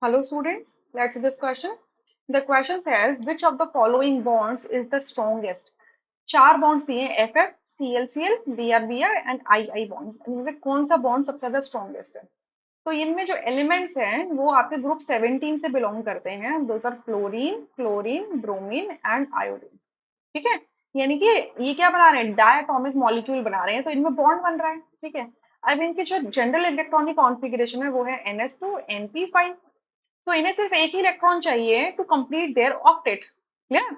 Hello students, let's see this question. The question says which of the following bonds is the strongest? चार bonds दिए हैं FF, ClCl, BrBr and II bonds. इनमें से कौन सा bond सबसे ज्यादा स्ट्रॉन्गेस्ट है? तो इनमें जो एलिमेंट्स हैं वो आपके ग्रुप 17 से बिलोंग करते हैं। Those are fluorine, chlorine, bromine and iodine. ठीक है, यानी कि ये क्या बना रहे हैं, डायटोमिक मॉलिक्यूल बना रहे हैं, तो इनमें बॉन्ड बन रहा है। ठीक है, अब इनकी जो जनरल इलेक्ट्रॉनिक कॉन्फ़िगरेशन है वो है NH2 NP5। तो इन्हें सिर्फ एक ही इलेक्ट्रॉन चाहिए to complete their octet. Clear?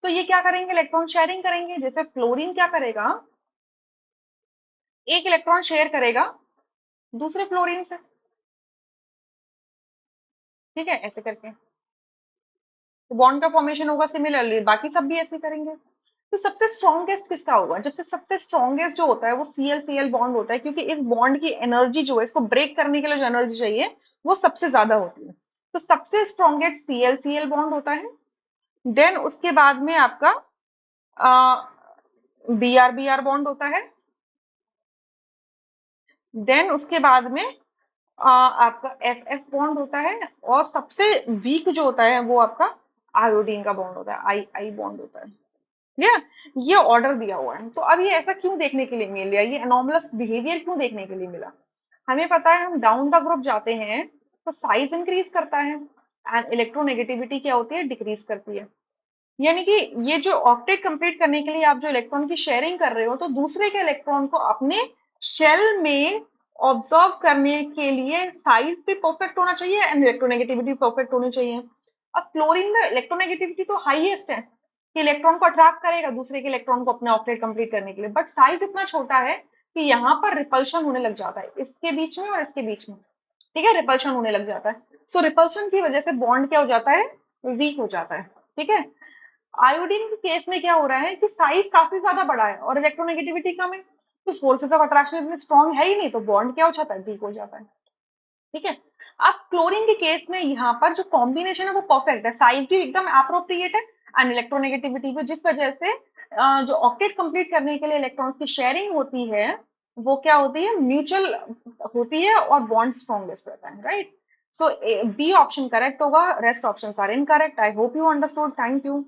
तो ये क्या करेंगे, इलेक्ट्रॉन शेयरिंग करेंगे। जैसे फ्लोरीन क्या करेगा, एक इलेक्ट्रॉन शेयर करेगा दूसरे फ्लोरीन से। ठीक है, ऐसे करके तो बॉन्ड का फॉर्मेशन होगा। सिमिलरली बाकी सब भी ऐसे ही करेंगे। तो सबसे स्ट्रॉन्गेस्ट किसका होगा? जब से सबसे स्ट्रॉन्गेस्ट जो होता है वो ClCl बॉन्ड होता है, क्योंकि इस बॉन्ड की एनर्जी जो है, इसको ब्रेक करने के लिए जो एनर्जी चाहिए वो सबसे ज्यादा होती है। तो सबसे स्ट्रॉन्गेस्ट ClCl बॉन्ड होता है। देन उसके बाद में आपका BrBr बॉन्ड होता है। देन उसके बाद में आपका FF बॉन्ड होता है। और सबसे वीक जो होता है वो आपका आयोडीन का बॉन्ड होता है, आई बॉन्ड होता है। क्लियर? ये ऑर्डर दिया हुआ है। तो अब ये ऐसा क्यों देखने के लिए मिल गया, ये एनॉमलस बिहेवियर क्यों देखने के लिए मिला? हमें पता है हम डाउन द ग्रुप जाते हैं तो साइज इंक्रीज करता है एंड इलेक्ट्रोनेगेटिविटी क्या होती है, डिक्रीज करती है। यानी कि ये जो ऑक्टेट कंप्लीट करने के लिए आप जो इलेक्ट्रॉन की शेयरिंग कर रहे हो, तो दूसरे के इलेक्ट्रॉन को अपने शेल में ऑब्जर्व करने के लिए साइज भी परफेक्ट होना चाहिए एंड इलेक्ट्रोनेगेटिविटी परफेक्ट होनी चाहिए। अब क्लोरीन में इलेक्ट्रोनेगेटिविटी तो हाईएस्ट है कि इलेक्ट्रॉन को अट्रैक्ट करेगा दूसरे के इलेक्ट्रॉन को अपने ऑक्टेट कंप्लीट करने के लिए, बट साइज इतना छोटा है कि यहाँ पर रिपल्शन होने लग जाता है इसके बीच में और इसके बीच में। ठीक है, रिपल्शन होने लग जाता है। सो रिपल्शन की वजह से बॉन्ड क्या हो जाता है, वीक हो जाता है। ठीक है, आयोडीन के केस में क्या हो रहा है कि साइज काफी ज्यादा बड़ा है और इलेक्ट्रोनेगेटिविटी कम है, तो फोर्सेस ऑफ अट्रैक्शन इतने स्ट्रॉन्ग है ही नहीं, तो बॉन्ड क्या हो जाता है, वीक हो जाता है। ठीक है, अब क्लोरीन के केस में यहाँ पर जो कॉम्बिनेशन है वो परफेक्ट है, साइज भी एकदम अप्रोप्रिएट है एंड इलेक्ट्रोनेगेटिविटी भी, जिस वजह से जो ऑक्टेट कंप्लीट करने के लिए इलेक्ट्रॉन्स की शेयरिंग होती है वो क्या होती है, म्यूचुअल होती है और बॉन्ड स्ट्रॉन्गेस्ट रहता है। Right? So B option correct होगा, rest option are incorrect. I hope you understood. Thank you.